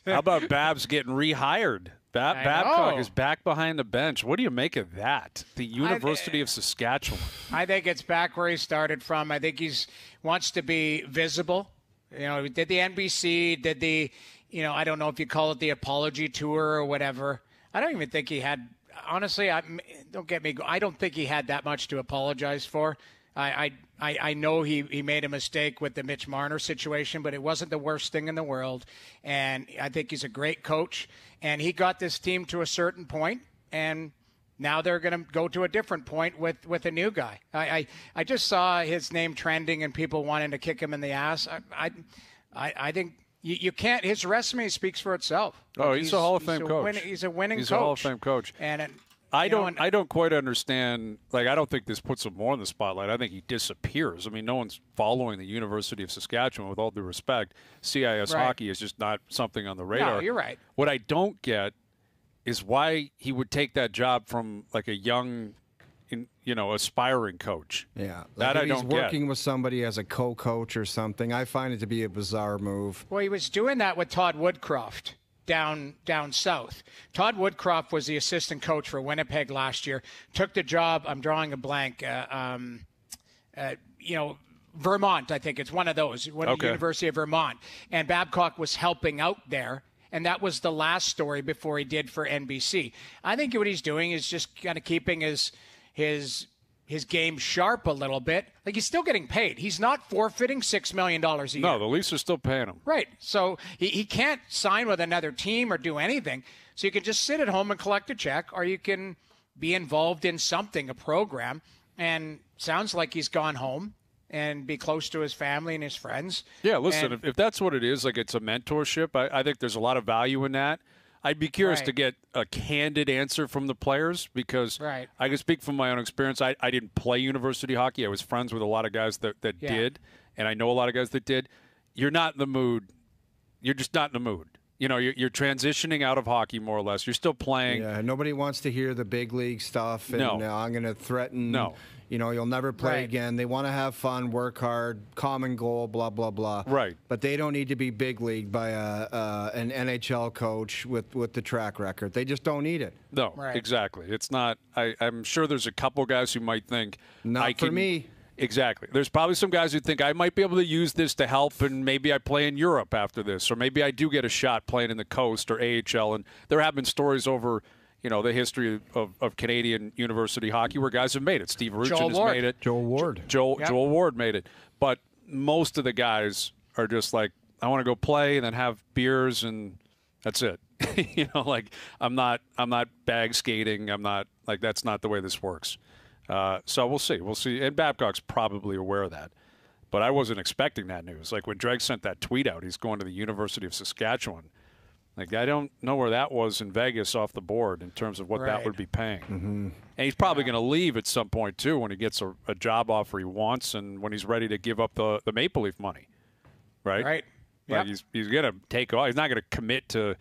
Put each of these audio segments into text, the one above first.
How about Babs getting rehired? Babcock is back behind the bench. What do you make of that? The University of Saskatchewan. I think it's back where he started from. I think wants to be visible. He did the NBC, did the, I don't know if you call it the apology tour or whatever. I don't even think he had, honestly, don't get me, I don't think he had that much to apologize for. I know he made a mistake with the Mitch Marner situation, but it wasn't the worst thing in the world. And I think he's a great coach. And he got this team to a certain point, and now they're going to go to a different point with a new guy. I just saw his name trending and people wanting to kick him in the ass. I think you can't. His resume speaks for itself. Oh, he's a Hall of Fame coach. He's a winning coach. He's a Hall of Fame coach. And I don't quite understand. Like, I don't think this puts him more in the spotlight. I think he disappears. I mean, no one's following the University of Saskatchewan, with all due respect. CIS hockey is just not something on the radar. No, you're right. What I don't get is why he would take that job from like a young, aspiring coach. Yeah, that I don't get. He's working with somebody as a co-coach or something. I find it to be a bizarre move. Well, he was doing that with Todd Woodcroft down south. Todd Woodcroft was the assistant coach for Winnipeg last year. Took the job. I'm drawing a blank. Vermont, I think it's one of those. University of Vermont, and Babcock was helping out there. And that was the last story before he did for NBC. I think what he's doing is just kind of keeping his game sharp a little bit. Like, he's still getting paid. He's not forfeiting $6 million a year. No, the Leafs are still paying him. Right. So he can't sign with another team or do anything. So you can just sit at home and collect a check, or you can be involved in something, a program. And sounds like he's gone home and be close to his family and his friends. Yeah, listen, if that's what it is, like it's a mentorship, I think there's a lot of value in that. I'd be curious to get a candid answer from the players, because I can speak from my own experience. I didn't play university hockey. I was friends with a lot of guys that did, and I know a lot of guys that did. You're not in the mood. You're just not in the mood. You're transitioning out of hockey, more or less. You're still playing. Yeah, nobody wants to hear the big league stuff, and I'm going to threaten. No. You'll never play again. They want to have fun, work hard, common goal, blah, blah, blah. Right. But they don't need to be big league by an NHL coach with the track record. They just don't need it. No, exactly. It's not. I'm sure there's a couple guys who might think. Not for me. Exactly. There's probably some guys who think I might be able to use this to help, and maybe I play in Europe after this, or maybe I do get a shot playing in the Coast or AHL. And there have been stories over the history of Canadian university hockey where guys have made it. Steve Ruchin has made it. Joel Ward. Joel Ward made it. But most of the guys are just like, I want to go play and then have beers, and that's it. I'm not bag skating. I'm not, like, that's not the way this works. So we'll see. We'll see. And Babcock's probably aware of that. But I wasn't expecting that news. Like, when Dreg sent that tweet out, he's going to the University of Saskatchewan. Like, I don't know where that was in Vegas off the board in terms of what that would be paying. Mm-hmm. And he's probably going to leave at some point, too, when he gets a job offer he wants and when he's ready to give up the Maple Leaf money. Right? Right. Like, he's going to take off. He's not going to commit to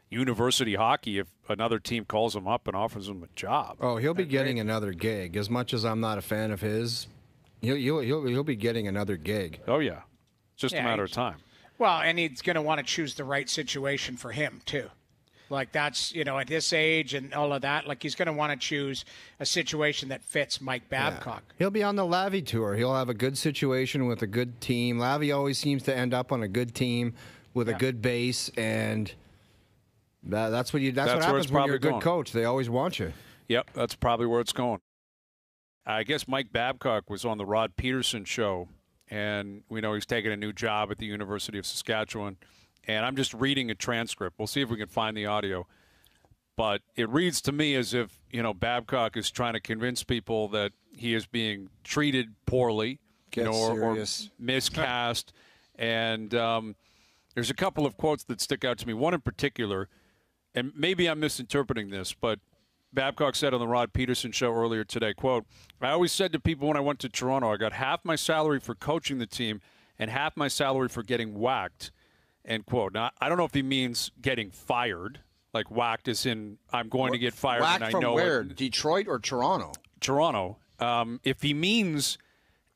university hockey if another team calls him up and offers him a job. Oh, he'll be getting another gig. As much as I'm not a fan of his, he'll be getting another gig. Oh, yeah. It's just a matter of time. Well, and he's going to want to choose the right situation for him, too. Like, that's, at this age and all of that, like, he's going to want to choose a situation that fits Mike Babcock. Yeah. He'll be on the Lavi tour. He'll have a good situation with a good team. Lavi always seems to end up on a good team with a good base, and that's what happens when you're a good coach. They always want you. Yep, that's probably where it's going. I guess Mike Babcock was on the Rod Peterson show, and we know he's taking a new job at the University of Saskatchewan. And I'm just reading a transcript. We'll see if we can find the audio. But it reads to me as if, Babcock is trying to convince people that he is being treated poorly, or miscast. And there's a couple of quotes that stick out to me. One in particular, and maybe I'm misinterpreting this, but Babcock said on the Rod Peterson show earlier today, quote, "I always said to people when I went to Toronto, I got half my salary for coaching the team and half my salary for getting whacked." End quote. Now, I don't know if he means getting fired, like whacked as in I'm going to get fired. Whacked and I from know where? it. Detroit or Toronto? Toronto. If he means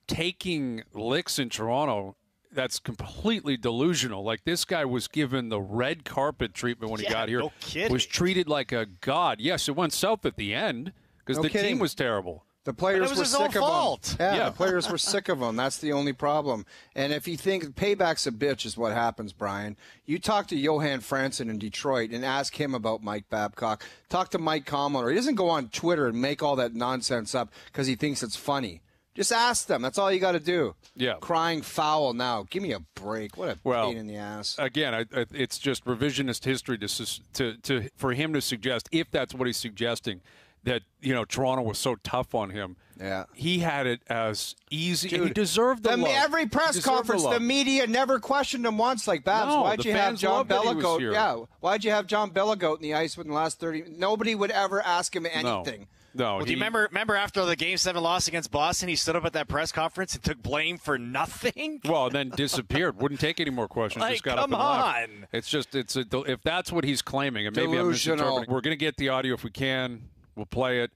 taking licks in Toronto, that's completely delusional. Like, this guy was given the red carpet treatment when he got here. No kidding. Was treated like a god. Yes, it went south at the end because the team was terrible. The players were sick of him. Yeah, the players were sick of him. That's the only problem. And if you think payback's a bitch is what happens, Brian. You talk to Johan Franzen in Detroit and ask him about Mike Babcock. Talk to Mike Tomlin. He doesn't go on Twitter and make all that nonsense up because he thinks it's funny. Just ask them. That's all you got to do. Yeah. Crying foul now. Give me a break. What a pain in the ass. Again, it's just revisionist history to for him to suggest, if that's what he's suggesting, that, Toronto was so tough on him. Yeah. He had it as easy. Dude, and he deserved the love. Every press conference, the media never questioned him once. Like, Babs, why'd you have John Belligoat? Yeah, why'd you have John Belligoat in the ice within the last 30? Nobody would ever ask him anything. No. Do you remember after the Game 7 loss against Boston, he stood up at that press conference and took blame for nothing? Well, then disappeared. Wouldn't take any more questions. Like, just got come up and on. left. It's just, if that's what he's claiming, and maybe I'm misinterpreting. We're going to get the audio if we can. We'll play it.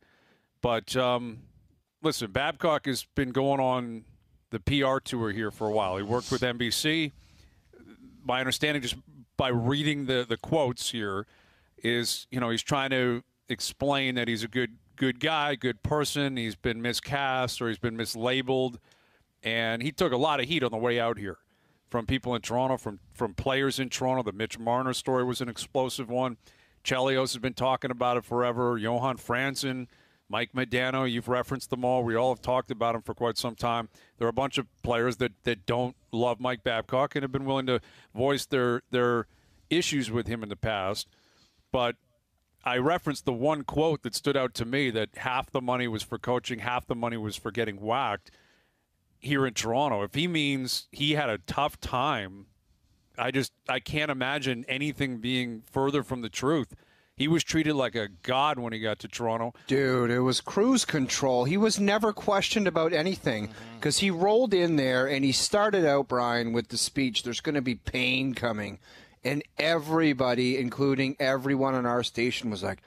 But, listen, Babcock has been going on the PR tour here for a while. He worked with NBC. My understanding, just by reading the quotes here, is, he's trying to explain that he's a good guy, good person. He's been miscast or he's been mislabeled. And he took a lot of heat on the way out here from people in Toronto, from players in Toronto. The Mitch Marner story was an explosive one. Chelios has been talking about it forever. Johan Franzen, Mike Modano, you've referenced them all. We all have talked about him for quite some time. There are a bunch of players that don't love Mike Babcock and have been willing to voice their issues with him in the past. But I referenced the one quote that stood out to me, that half the money was for coaching, half the money was for getting whacked here in Toronto. If he means he had a tough time, I can't imagine anything being further from the truth. He was treated like a god when he got to Toronto. Dude, it was cruise control. He was never questioned about anything because he rolled in there and he started out, Brian, with the speech, there's going to be pain coming. And everybody, including everyone on our station, was like,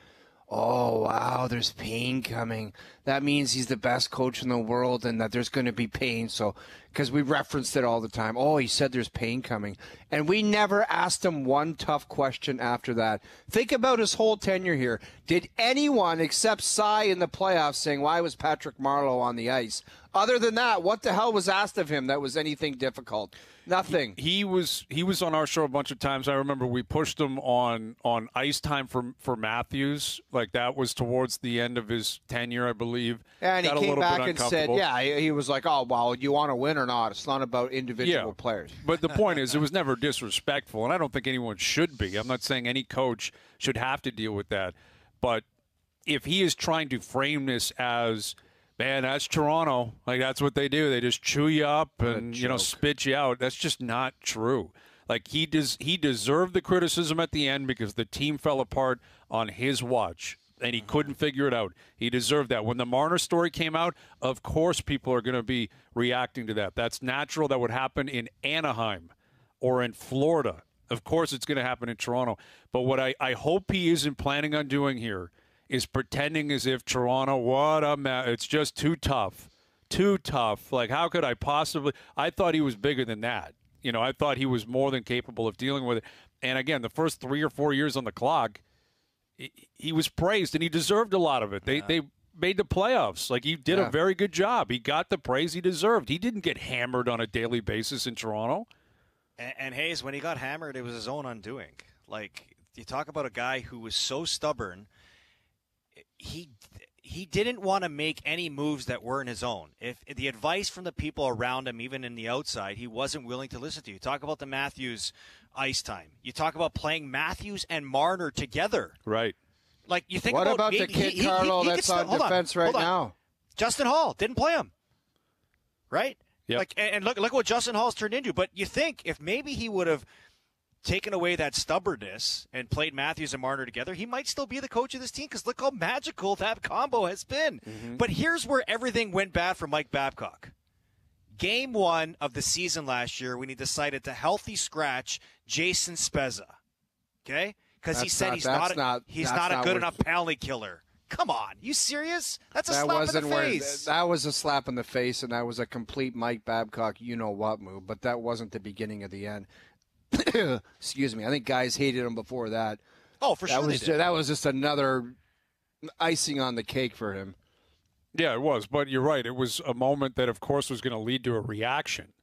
oh, wow, there's pain coming. That means he's the best coach in the world and that there's going to be pain. So, because we referenced it all the time. Oh, he said there's pain coming. And we never asked him one tough question after that. Think about his whole tenure here. Did anyone except Cy in the playoffs saying, why was Patrick Marleau on the ice? Other than that, what the hell was asked of him that was anything difficult? Nothing. He was on our show a bunch of times. I remember we pushed him on ice time for Matthews. Like, that was towards the end of his tenure, I believe. And he came back and said, he was like, oh, well, you want to win or not? It's not about individual players. But the point is, it was never disrespectful, and I don't think anyone should be. I'm not saying any coach should have to deal with that. But if he is trying to frame this as, man, that's Toronto. Like, that's what they do. They just chew you up and, spit you out. That's just not true. Like, he deserved the criticism at the end because the team fell apart on his watch, and he couldn't figure it out. He deserved that. When the Marner story came out, of course people are going to be reacting to that. That's natural. That would happen in Anaheim or in Florida. Of course it's going to happen in Toronto. But what I hope he isn't planning on doing here is pretending as if Toronto, it's just too tough. Too tough. Like, how could I possibly? I thought he was bigger than that. I thought he was more than capable of dealing with it. And again, the first 3 or 4 years on the clock, he was praised, and he deserved a lot of it. They made the playoffs. Like, he did a very good job. He got the praise he deserved. He didn't get hammered on a daily basis in Toronto. And Hayes, when he got hammered, it was his own undoing. Like, you talk about a guy who was so stubborn. He didn't want to make any moves that weren't his own. If the advice from the people around him, even in the outside, he wasn't willing to listen to. You talk about the Matthews ice time. You talk about playing Matthews and Marner together. Right. Like, you think what about the kid Carlo that's on defense right now? Justin Hall didn't play him. Right? Yep. Like, and look what Justin Hall's turned into. But you think if maybe he would have taken away that stubbornness and played Matthews and Marner together, he might still be the coach of this team, because look how magical that combo has been. Mm-hmm. But here's where everything went bad for Mike Babcock. Game 1 of the season last year, when he decided to healthy scratch Jason Spezza. Okay? Because he said he's not a good enough penalty killer. Come on, you serious? That's a slap in the face. That was a slap in the face, and that was a complete Mike Babcock you-know-what move, but that wasn't the beginning of the end. Excuse me. I think guys hated him before that. Oh, for sure That was just another icing on the cake for him. Yeah, it was. But you're right. It was a moment that, of course, was going to lead to a reaction,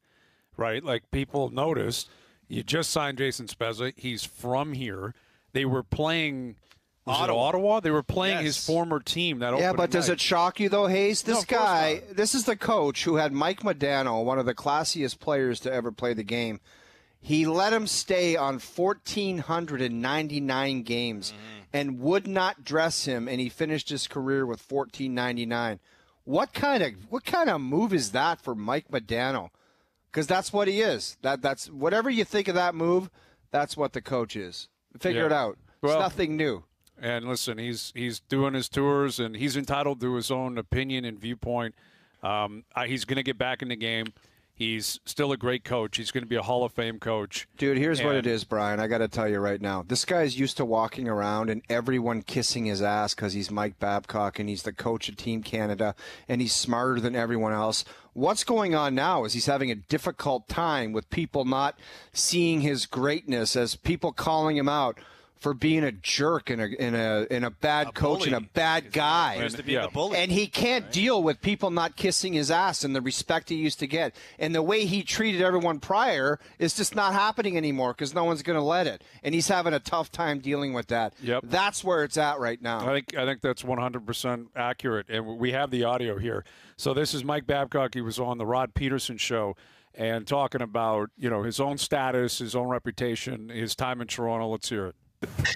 right? Like, people noticed you just signed Jason Spezza. He's from here. They were playing Ottawa? They were playing his former team. Yeah, but does it shock you, though, Hayes? This guy, this is the coach who had Mike Modano, one of the classiest players to ever play the game. He let him stay on 1,499 games and would not dress him, and he finished his career with 1,499. What kind of move is that for Mike Modano? Because that's what he is. That's whatever you think of that move, that's what the coach is. Figure it out. It's nothing new. And listen, he's doing his tours, and he's entitled to his own opinion and viewpoint. He's going to get back in the game. He's still a great coach. He's going to be a Hall of Fame coach. Dude, here's what it is, Brian. I got to tell you right now. This guy's used to walking around and everyone kissing his ass because he's Mike Babcock and he's the coach of Team Canada and he's smarter than everyone else. What's going on now is he's having a difficult time with people not seeing his greatness, as people calling him out for being a jerk and a bad coach and a bad guy. And he can't deal with people not kissing his ass and the respect he used to get. And the way he treated everyone prior is just not happening anymore because no one's going to let it. And he's having a tough time dealing with that. Yep. That's where it's at right now. I think that's 100% accurate. And we have the audio here. So this is Mike Babcock. He was on the Rod Peterson show and talking about, his own status, his own reputation, his time in Toronto. Let's hear it.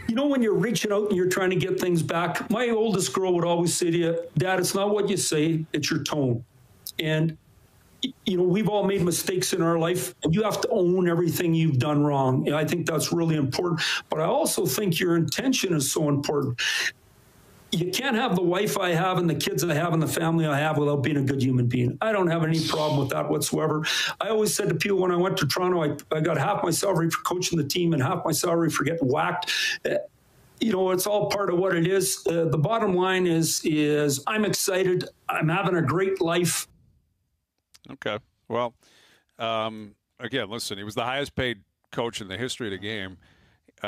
When you're reaching out and you're trying to get things back, my oldest girl would always say to you, Dad, it's not what you say, it's your tone. And, we've all made mistakes in our life, and you have to own everything you've done wrong. And I think that's really important. But I also think your intention is so important. You can't have the wife I have and the kids I have and the family I have without being a good human being. I don't have any problem with that whatsoever. I always said to people when I went to Toronto, I got half my salary for coaching the team and half my salary for getting whacked. It's all part of what it is. The bottom line is I'm excited. I'm having a great life. Okay. Well, again, listen, he was the highest paid coach in the history of the game.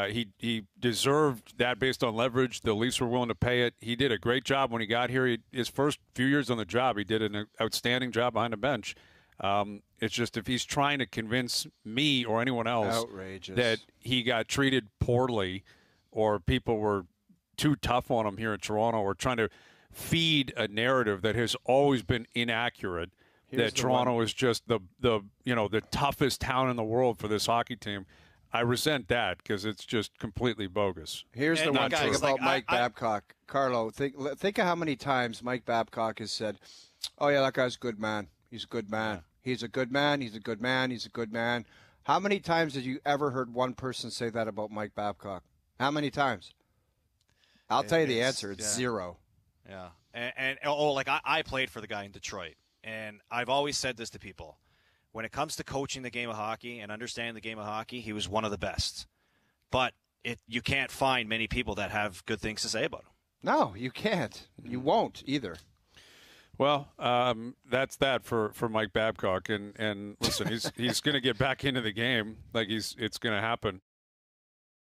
He deserved that based on leverage. The Leafs were willing to pay it. He did a great job when he got here. His first few years on the job, he did an outstanding job behind the bench. It's just if he's trying to convince me or anyone else that he got treated poorly or people were too tough on him here in Toronto or trying to feed a narrative that has always been inaccurate, that Toronto is just the toughest town in the world for this hockey team. I resent that because it's just completely bogus. Here's the one thing about Mike Babcock. Carlo, think of how many times Mike Babcock has said, oh, yeah, that guy's a good man. He's a good man. He's a good man. He's a good man. He's a good man. How many times have you ever heard one person say that about Mike Babcock? How many times? I'll tell you the answer. It's zero. Yeah. I played for the guy in Detroit, and I've always said this to people. When it comes to coaching the game of hockey and understanding the game of hockey, he was one of the best. But you can't find many people that have good things to say about him. No, you can't. You won't either. Well, that's that for Mike Babcock. And listen, he's going to get back into the game. It's going to happen.